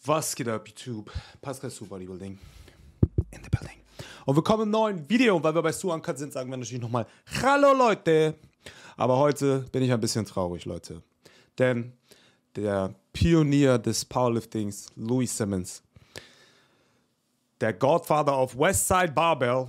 Was geht ab, YouTube? Pascal Bodybuilding in the building. Und willkommen im neuen Video. Und weil wir bei Stu Uncut sind, sagen wir natürlich nochmal Hallo Leute. Aber heute bin ich ein bisschen traurig, Leute. Denn der Pionier des Powerliftings, Louie Simmons, der Godfather of Westside Barbell,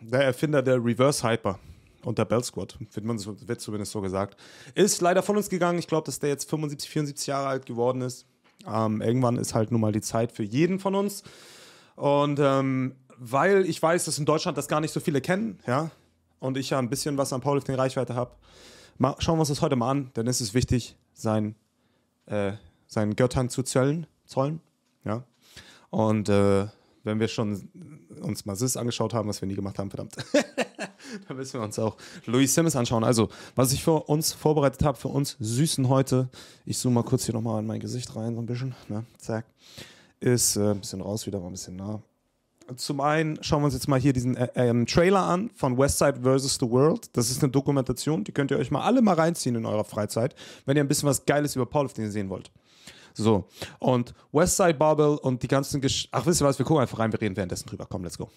der Erfinder der Reverse Hyper und der Bell Squat, wird zumindest so gesagt, ist leider von uns gegangen. Ich glaube, dass der jetzt 75, 74 Jahre alt geworden ist. Irgendwann ist halt nun mal die Zeit für jeden von uns. Und weil ich weiß, dass in Deutschland das gar nicht so viele kennen, ja, und ich ja ein bisschen was an Powerlifting-Reichweite habe, schauen wir uns das heute mal an, denn es ist wichtig, seinen Göttern zu zollen, ja. Und wenn wir schon uns mal Sis angeschaut haben, was wir nie gemacht haben, verdammt, dann müssen wir uns auch Louie Simmons anschauen. Also, was ich für uns vorbereitet habe, für uns Süßen heute, ich zoome mal kurz hier nochmal in mein Gesicht rein, so ein bisschen, ne? Zack, ist ein bisschen raus, wieder mal ein bisschen nah. Zum einen schauen wir uns jetzt mal hier diesen Trailer an von Westside vs. The World. Das ist eine Dokumentation, die könnt ihr euch alle mal reinziehen in eurer Freizeit, wenn ihr ein bisschen was Geiles über Powerlifting sehen wollt. So, und Westside Barbell und die ganzen Ach, wisst ihr was, wir gucken einfach rein, wir reden währenddessen drüber. Komm, let's go.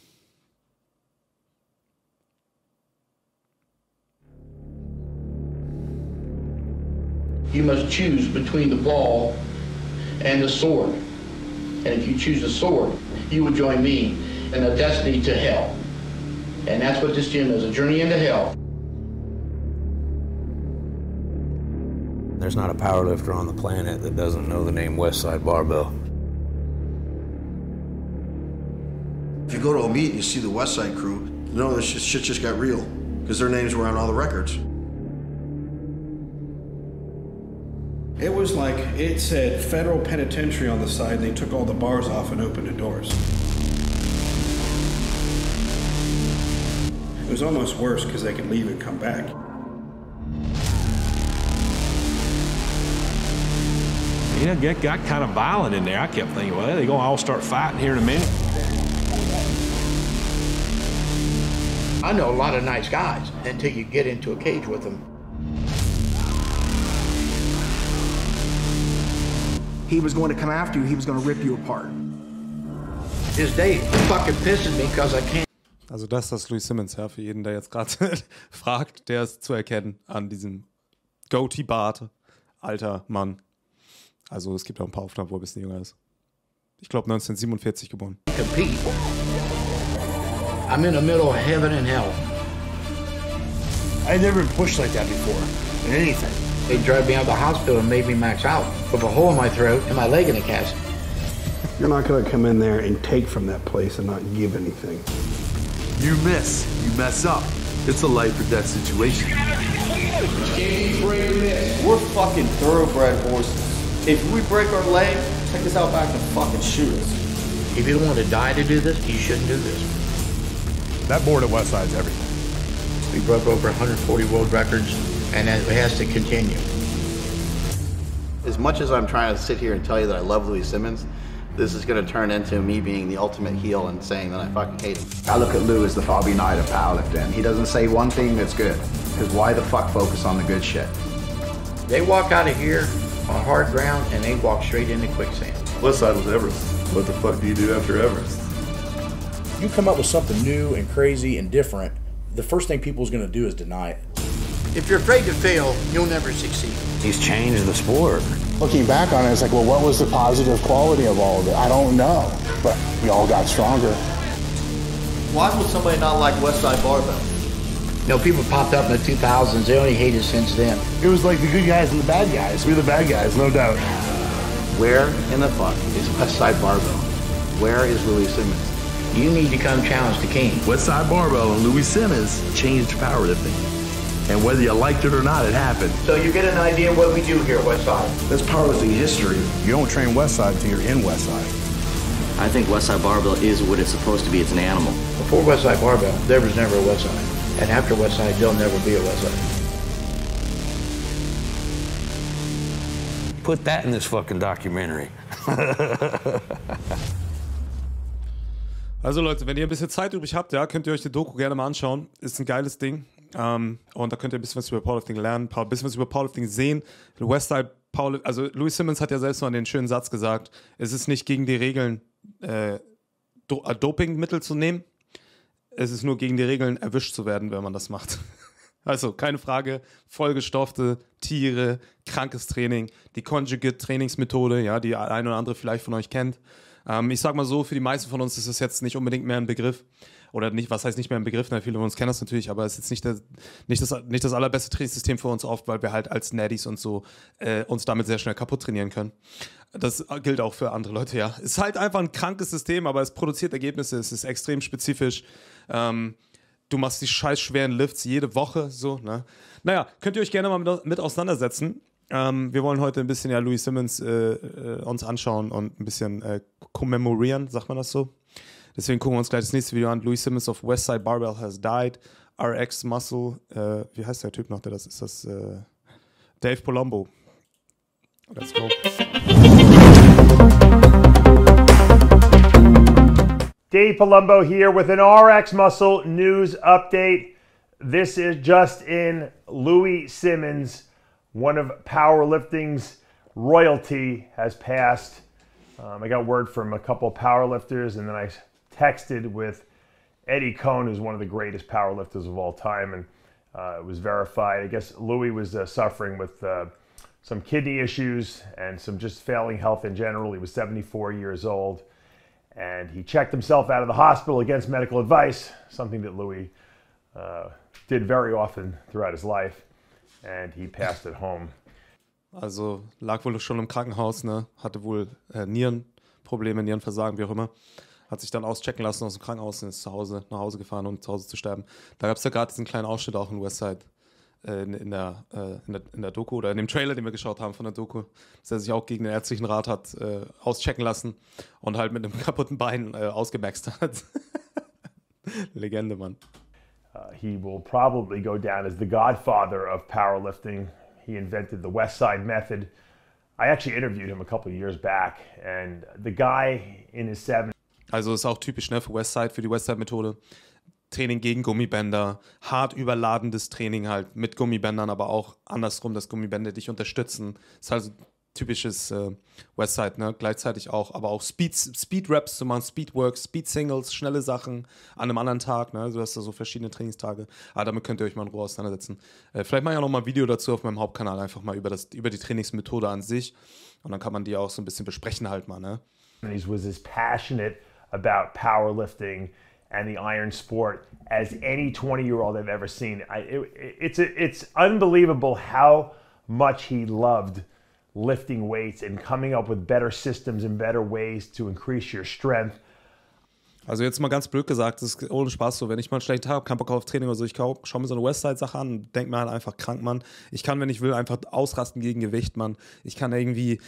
You must choose between the ball and the sword. And if you choose the sword, you will join me in a destiny to hell. And that's what this gym is, a journey into hell. There's not a powerlifter on the planet that doesn't know the name Westside Barbell. If you go to a meet and you see the Westside crew, you know this shit just got real, because their names were on all the records. It was like it said federal penitentiary on the side, and they took all the bars off and opened the doors. It was almost worse because they could leave and come back. You know, it got kind of violent in there. I kept thinking, well, they're going to all start fighting here in a minute. I know a lot of nice guys until you get into a cage with them. He was going to come after you, he was going to rip you apart. This day fucking pisses me because I can't. Also das ist das Louie Simmons, ja, für jeden, der jetzt gerade fragt, der ist zu erkennen an diesem Goatee-Bart, alter Mann. Also es gibt auch ein paar Aufnahmen, wo er ein bisschen jünger ist. Ich glaube 1947 geboren. Compete. I'm in the middle of heaven and hell. I've never been pushed like that before, in anything. They dragged me out of the hospital and made me max out with a hole in my throat and my leg in a cast. You're not going to come in there and take from that place and not give anything. You miss, you mess up. It's a life or death situation. We're fucking thoroughbred horses. If we break our leg, take us out back and fucking shoot us. If you don't want to die to do this, you shouldn't do this. That board at Westside's everything. We broke over 140 world records, and it has to continue. As much as I'm trying to sit here and tell you that I love Louie Simmons, this is going to turn into me being the ultimate heel and saying that I fucking hate him. I look at Lou as the Bobby Knight of powerlifting. He doesn't say one thing that's good, because why the fuck focus on the good shit? They walk out of here on hard ground and they walk straight into quicksand. Westside was Everest. What the fuck do you do after Everest? You come up with something new and crazy and different, the first thing people's going to do is deny it. If you're afraid to fail, you'll never succeed. He's changed the sport. Looking back on it, it's like, well, what was the positive quality of all of it? I don't know, but we all got stronger. Why would somebody not like Westside Barbell? You know, people popped up in the 2000s. They only hated since then. It was like the good guys and the bad guys. We're the bad guys, no doubt. Where in the fuck is Westside Barbell? Where is Louie Simmons? You need to come challenge the king. Westside Barbell and Louie Simmons changed powerlifting. And whether you liked it or not, it happened. So you get an idea of what we do here at Westside. That's powerlifting history. You don't train Westside until you're in Westside. I think Westside Barbell is what it's supposed to be. It's an animal. Before Westside Barbell, there was never a Westside. And after Westside, there'll never be a Westside. Put that in this fucking documentary. Also Leute, wenn ihr ein bisschen Zeit übrig habt, ja, könnt ihr euch die Doku gerne mal anschauen. Ist ein geiles Ding. Und da könnt ihr ein bisschen was über Powerlifting lernen, ein bisschen was über Powerlifting sehen. Westside also Louie Simmons hat ja selbst mal den schönen Satz gesagt, es ist nicht gegen die Regeln, Dopingmittel zu nehmen, es ist nur gegen die Regeln erwischt zu werden, wenn man das macht. Also, keine Frage, vollgestopfte Tiere, krankes Training, die Conjugate-Trainingsmethode, ja, die ein oder andere vielleicht von euch kennt. Ich sag mal so, für die meisten von uns ist es jetzt nicht unbedingt mehr ein Begriff. Oder nicht, was heißt nicht mehr ein Begriff? Na, viele von uns kennen das natürlich, aber es ist jetzt nicht das allerbeste Trainingssystem für uns oft, weil wir halt als Naddies und so uns damit sehr schnell kaputt trainieren können. Das gilt auch für andere Leute, ja. Es ist halt einfach ein krankes System, aber es produziert Ergebnisse, es ist extrem spezifisch. Du machst die scheiß schweren Lifts jede Woche, so, ne? Naja, könnt ihr euch gerne mal mit auseinandersetzen. Wir wollen heute ein bisschen ja Louie Simmons uns anschauen und ein bisschen kommemorieren, sagt man das so? Deswegen gucken wir uns gleich das nächste Video an. Louie Simmons of Westside Barbell has died. RX Muscle, wie heißt der Typ noch, der das ist? Das Dave Palumbo. Let's go. Dave Palumbo here with an RX Muscle news update. This is just in. Louie Simmons, one of powerlifting's royalty, has passed. I got word from a couple of powerlifters, and then I texted with Eddie Cohn, who's one of the greatest powerlifters of all time, and it was verified. I guess Louie was suffering with some kidney issues and some just failing health in general. He was 74 years old. And he checked himself out of the hospital against medical advice, something that Louie did very often throughout his life. And he passed at home. Also lag wohl schon im Krankenhaus, ne? Hatte wohl Nierenprobleme, Nierenversagen, wie auch immer. Hat sich dann auschecken lassen aus dem Krankenhaus und ist nach Hause gefahren, um zu Hause zu sterben. Da gab es ja gerade diesen kleinen Ausschnitt auch in Westside. In der Doku oder in dem Trailer, den wir geschaut haben von der Doku, dass er sich auch gegen den ärztlichen Rat hat auschecken lassen und halt mit einem kaputten Bein ausgemaxt hat. Legende, Mann. He will probably go down as the godfather of powerlifting. He invented the Westside method. I actually interviewed him a couple of years back, and the guy in his 70s. Also ist auch typisch, ne, für Westside, für die Westside-Methode. Training gegen Gummibänder, hart überladendes Training halt mit Gummibändern, aber auch andersrum, dass Gummibänder dich unterstützen. Das ist halt so typisches Westside, ne? Gleichzeitig auch, aber auch Speed-Raps zu machen, Speed-Works, Speed-Singles, schnelle Sachen an einem anderen Tag, ne? Du hast da so verschiedene Trainingstage. Aber damit könnt ihr euch mal in Ruhe auseinandersetzen. Vielleicht mache ich auch noch mal ein Video dazu auf meinem Hauptkanal, einfach mal über die Trainingsmethode an sich. Und dann kann man die auch so ein bisschen besprechen halt mal, ne? He was as passionate about powerlifting and the iron sport as any 20-year-old I've ever seen. It's unbelievable how much he loved lifting weights and coming up with better systems and better ways to increase your strength. Also jetzt mal ganz blöd gesagt, das ist ohne Spaß so, wenn ich mal einen schlechten Tag habe, keinen Bock auf Training oder so, ich schaue mir so eine Westside-Sache an und denke mir halt einfach krank, Mann. Ich kann, wenn ich will, einfach ausrasten gegen Gewicht, Mann. Ich kann irgendwie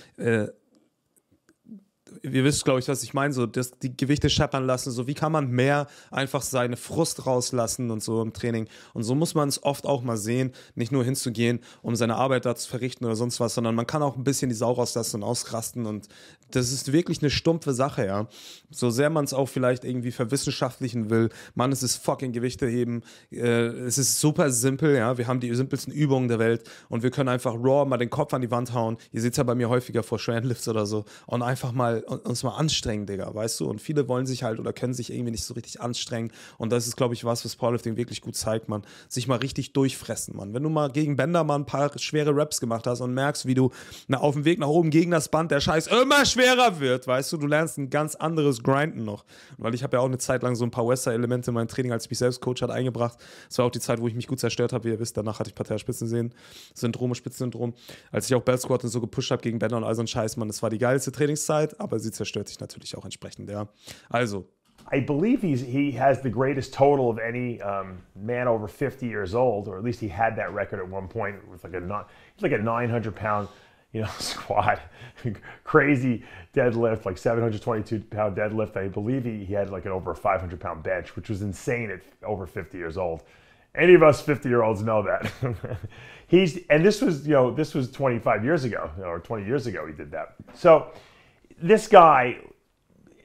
ihr wisst, glaube ich, was ich meine, so die Gewichte scheppern lassen, so wie kann man mehr einfach seine Frust rauslassen und so im Training. Und so muss man es oft auch mal sehen, nicht nur hinzugehen, um seine Arbeit da zu verrichten oder sonst was, sondern man kann auch ein bisschen die Sau rauslassen und ausrasten und das ist wirklich eine stumpfe Sache, ja. So sehr man es auch vielleicht irgendwie verwissenschaftlichen will, Mann, es ist fucking Gewichte heben, es ist super simpel, ja, wir haben die simpelsten Übungen der Welt und wir können einfach raw mal den Kopf an die Wand hauen, ihr seht es ja bei mir häufiger vor schweren Lifts oder so und einfach mal uns mal anstrengen, Digga, weißt du, und viele wollen sich halt oder können sich irgendwie nicht so richtig anstrengen und das ist, glaube ich, was Powerlifting wirklich gut zeigt, man, sich mal richtig durchfressen, man, wenn du mal gegen Bänder mal ein paar schwere Raps gemacht hast und merkst, wie du auf dem Weg nach oben gegen das Band der Scheiß immer schwerer wird, weißt du, lernst ein ganz anderes Grinden noch, weil ich habe ja auch eine Zeit lang so ein paar Westside-Elemente in mein Training, als ich mich selbst Coach hat, eingebracht, das war auch die Zeit, wo ich mich gut zerstört habe, wie ihr wisst, danach hatte ich Parterre-Spitzensyndrom und Spitzensyndrom, als ich auch Bell Squat und so gepusht habe gegen Bänder und all so ein Scheiß, man, das war die geilste Trainingszeit, aber sie zerstört sich natürlich auch entsprechend, ja, also I believe he has the greatest total of any man over 50 years old, or at least he had that record at one point with like a 900-pound, squat, crazy deadlift, like 722-pound deadlift. I believe he had like an over 500-pound bench, which was insane at over 50 years old. Any of us 50-year-olds know that. This was 25 years ago, or 20 years ago he did that. So this guy,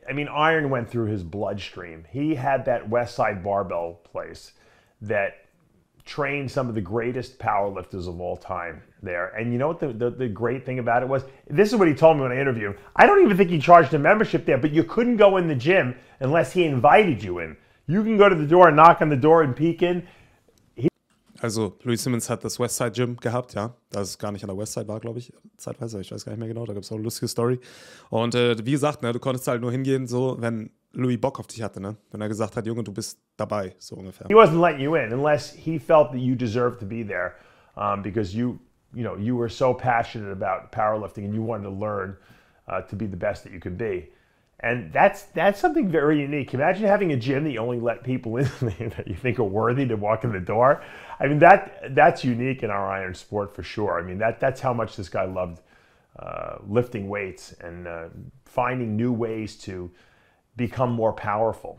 I mean, iron went through his bloodstream. He had that Westside Barbell place that trained some of the greatest powerlifters of all time there. And you know what the great thing about it was? This is what he told me when I interviewed him. I don't even think he charged a membership there, but you couldn't go in the gym unless he invited you in. You can go to the door and knock on the door and peek in. Also, Louie Simmons hat das Westside Gym gehabt, ja. Das gar nicht an der Westside war, glaube ich, zeitweise, ich weiß gar nicht mehr genau, da gibt es auch eine lustige Story. Und wie gesagt, ne, du konntest halt nur hingehen, so, wenn Louie Bock auf dich hatte, ne? Wenn er gesagt hat, Junge, du bist dabei, so ungefähr. He wasn't letting you in unless he felt that you deserved to be there, because you were so passionate about powerlifting and you wanted to learn to be the best that you could be. And that's something very unique. Imagine having a gym that you only let people in that you think are worthy to walk in the door. I mean, that's unique in our iron sport for sure. I mean, that's how much this guy loved lifting weights and finding new ways to become more powerful.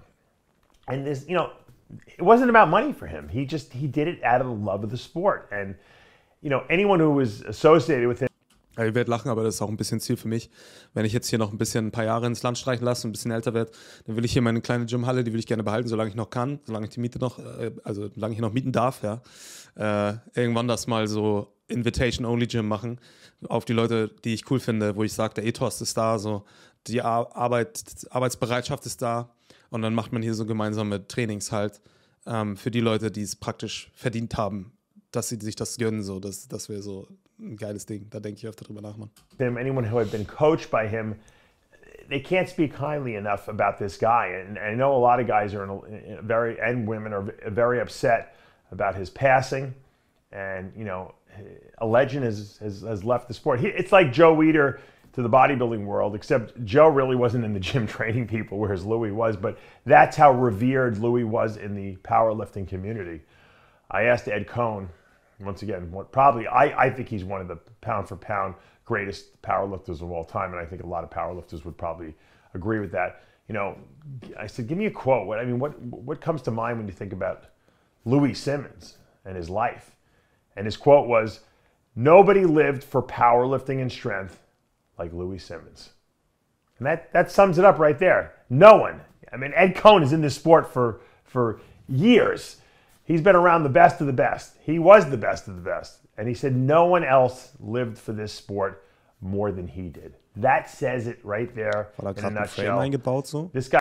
And this, it wasn't about money for him. He did it out of the love of the sport. And, anyone who was associated with him. Ihr werdet lachen, aber das ist auch ein bisschen Ziel für mich. Wenn ich jetzt hier noch ein paar Jahre ins Land streichen lasse und ein bisschen älter werde, dann will ich hier meine kleine Gymhalle, die will ich gerne behalten, solange ich noch kann, solange ich die Miete noch, solange ich noch mieten darf, ja. Irgendwann das mal so Invitation-Only-Gym machen, auf die Leute, die ich cool finde, wo ich sage, der Ethos ist da, so die Arbeitsbereitschaft ist da und dann macht man hier so gemeinsame Trainings halt für die Leute, die es praktisch verdient haben, dass sie sich das gönnen, so, das wäre so ein geiles Ding. Da denke ich öfter drüber nach, Mann. Anyone who had been coached by him, they can't speak highly enough about this guy. And I know a lot of guys are and women are very upset about his passing. And, a legend has left the sport. It's like Joe Weider to the bodybuilding world, except Joe really wasn't in the gym training people, whereas Louie was. But that's how revered Louie was in the powerlifting community. I asked Ed Cohn, once again, I think he's one of the pound for pound greatest powerlifters of all time, and I think a lot of powerlifters would probably agree with that. I said, give me a quote. What comes to mind when you think about Louie Simmons and his life? And his quote was, "Nobody lived for powerlifting and strength like Louie Simmons." And that sums it up right there. No one. I mean, Ed Cohn is in this sport for years. He's been around the best of the best. He was the best of the best. And he said no one else lived for this sport more than he did. That says it right there in a nutshell. This guy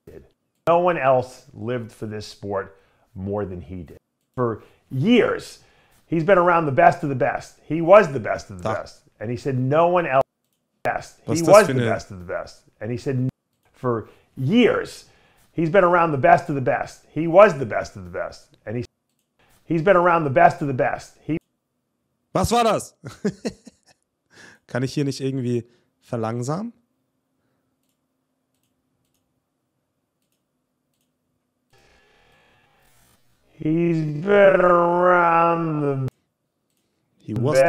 did. No one else lived for this sport more than he did. For years, he's been around the best of the best. He was the best of the best. And he said no one else best. He was the best of the best. And he said for years, he's been around the best of the best. He was the best of the best. And he's been around the best of the best. Was war das? Kann ich hier nicht irgendwie verlangsamen? He's been around the He was the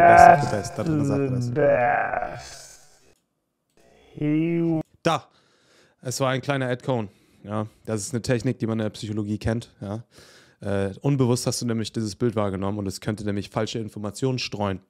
best of the best. Hat er gesagt, Da, es war ein kleiner Ed Cohn. Ja, das ist eine Technik, die man in der Psychologie kennt. Ja. Unbewusst hast du nämlich dieses Bild wahrgenommen und es könnte nämlich falsche Informationen streuen.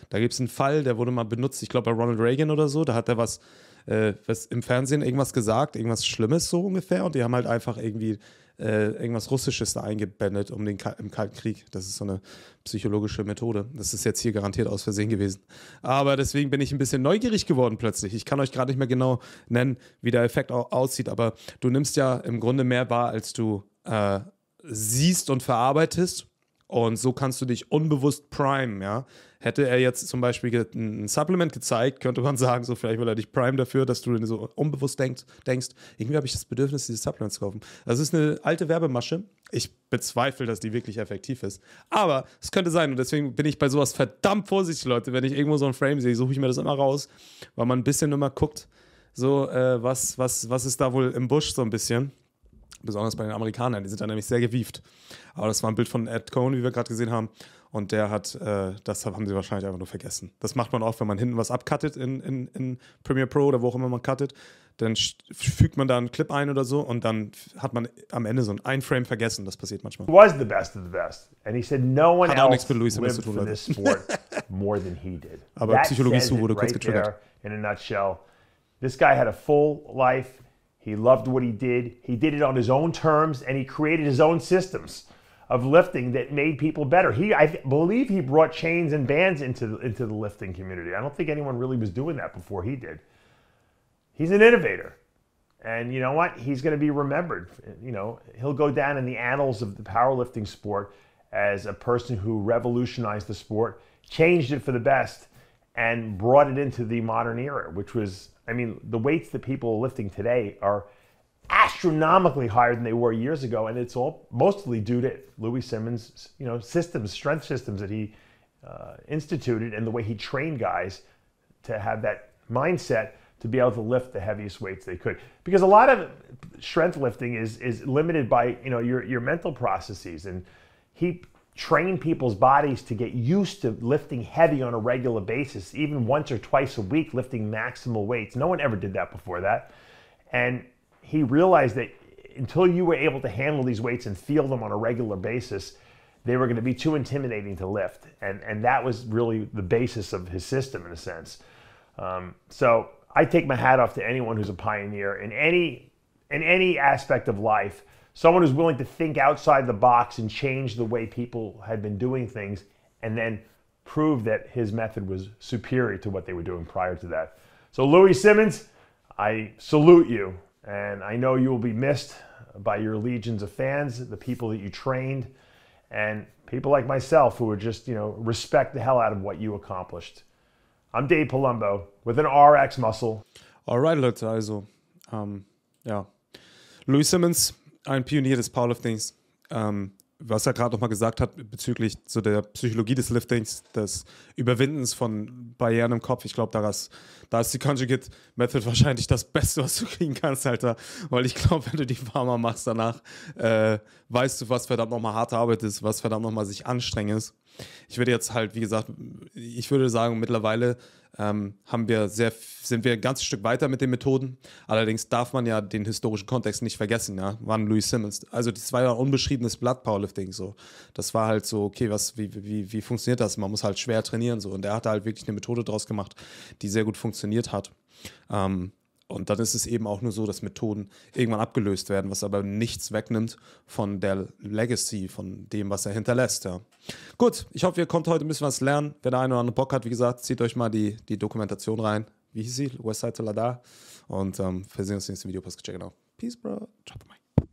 Da gibt es einen Fall, der wurde mal benutzt, ich glaube bei Ronald Reagan oder so, da hat er was im Fernsehen irgendwas gesagt, irgendwas Schlimmes so ungefähr und die haben halt einfach irgendwie irgendwas Russisches da eingebändet im Kalten Krieg. Das ist so eine psychologische Methode. Das ist jetzt hier garantiert aus Versehen gewesen. Aber deswegen bin ich ein bisschen neugierig geworden plötzlich. Ich kann euch gerade nicht mehr genau nennen, wie der Effekt aussieht, aber du nimmst ja im Grunde mehr wahr, als du siehst und verarbeitest und so kannst du dich unbewusst primen, ja. Hätte er jetzt zum Beispiel ein Supplement gezeigt, könnte man sagen, so vielleicht will er dich prime dafür, dass du so unbewusst denkst, irgendwie habe ich das Bedürfnis, dieses Supplement zu kaufen. Das ist eine alte Werbemasche. Ich bezweifle, dass die wirklich effektiv ist. Aber es könnte sein und deswegen bin ich bei sowas verdammt vorsichtig, Leute. Wenn ich irgendwo so ein Frame sehe, suche ich mir das immer raus, weil man ein bisschen immer guckt, so was ist da wohl im Busch so ein bisschen. Besonders bei den Amerikanern, die sind da nämlich sehr gewieft. Aber das war ein Bild von Ed Cohn, wie wir gerade gesehen haben. Und der hat, das haben sie wahrscheinlich einfach nur vergessen. Das macht man auch, wenn man hinten was abcuttet in Premiere Pro oder wo auch immer man cuttet. Dann fügt man da einen Clip ein oder so und dann hat man am Ende so ein Frame vergessen. Das passiert manchmal. He was the best of the best. And he said no one hat auch nichts else mit Louie Simmons zu lived tun, for this sport more than he did. Aber That Psychologie says zu wurde it kurz right getriggert. there in a nutshell. This guy had a full life. He loved what he did. He did it on his own terms, and he created his own systems of lifting that made people better. I believe he brought chains and bands into the lifting community. I don't think anyone really was doing that before he did. He's an innovator. And you know what? He's going to be remembered. You know, he'll go down in the annals of the powerlifting sport as a person who revolutionized the sport, changed it for the best, and brought it into the modern era, which was, I mean, the weights that people are lifting today are astronomically higher than they were years ago, and it's all mostly due to Louie Simmons, you know, strength systems that he instituted, and the way he trained guys to have that mindset to be able to lift the heaviest weights they could. Because a lot of strength lifting is limited by, you know, your mental processes, and he trained people's bodies to get used to lifting heavy on a regular basis, even once or twice a week, lifting maximal weights. No one ever did that before that. And he realized that until you were able to handle these weights and feel them on a regular basis, they were going to be too intimidating to lift. And that was really the basis of his system, in a sense. So I take my hat off to anyone who's a pioneer in any aspect of life. Someone who's willing to think outside the box and change the way people had been doing things, and then prove that his method was superior to what they were doing prior to that. So Louie Simmons, I salute you, and I know you will be missed by your legions of fans, the people that you trained, and people like myself who would just, you know, respect the hell out of what you accomplished. I'm Dave Palumbo with an RX Muscle. Alright, Leute, also, ja. Louie Simmons, ein Pionier des Powerliftings, was er gerade nochmal gesagt hat bezüglich so der Psychologie des Liftings, des Überwindens von Barrieren im Kopf. Ich glaube, da ist die Conjugate Method wahrscheinlich das Beste, was du kriegen kannst, Alter. Weil ich glaube, wenn du die warmer machst danach, weißt du, was verdammt nochmal harte Arbeit ist, was verdammt nochmal sich anstrengend ist. Ich würde jetzt halt, wie gesagt, ich würde sagen, mittlerweile sind wir ein ganzes Stück weiter mit den Methoden. Allerdings darf man ja den historischen Kontext nicht vergessen, ja, wann Louie Simmons. Also das war ja ein unbeschriebenes Blatt Powerlifting, so. Das war halt so, okay, wie funktioniert das? Man muss halt schwer trainieren, so. Und er hat halt wirklich eine Methode draus gemacht, die sehr gut funktioniert hat. Und dann ist es eben auch nur so, dass Methoden irgendwann abgelöst werden, was aber nichts wegnimmt von der Legacy, von dem, was er hinterlässt. Ja. Gut, ich hoffe, ihr konntet heute ein bisschen was lernen. Wer der eine oder andere Bock hat, wie gesagt, zieht euch mal die Dokumentation rein. Wie hieß sie? Westside. Und wir sehen uns im nächsten Video. Passt, check it out. Peace, bro. Drop the mic.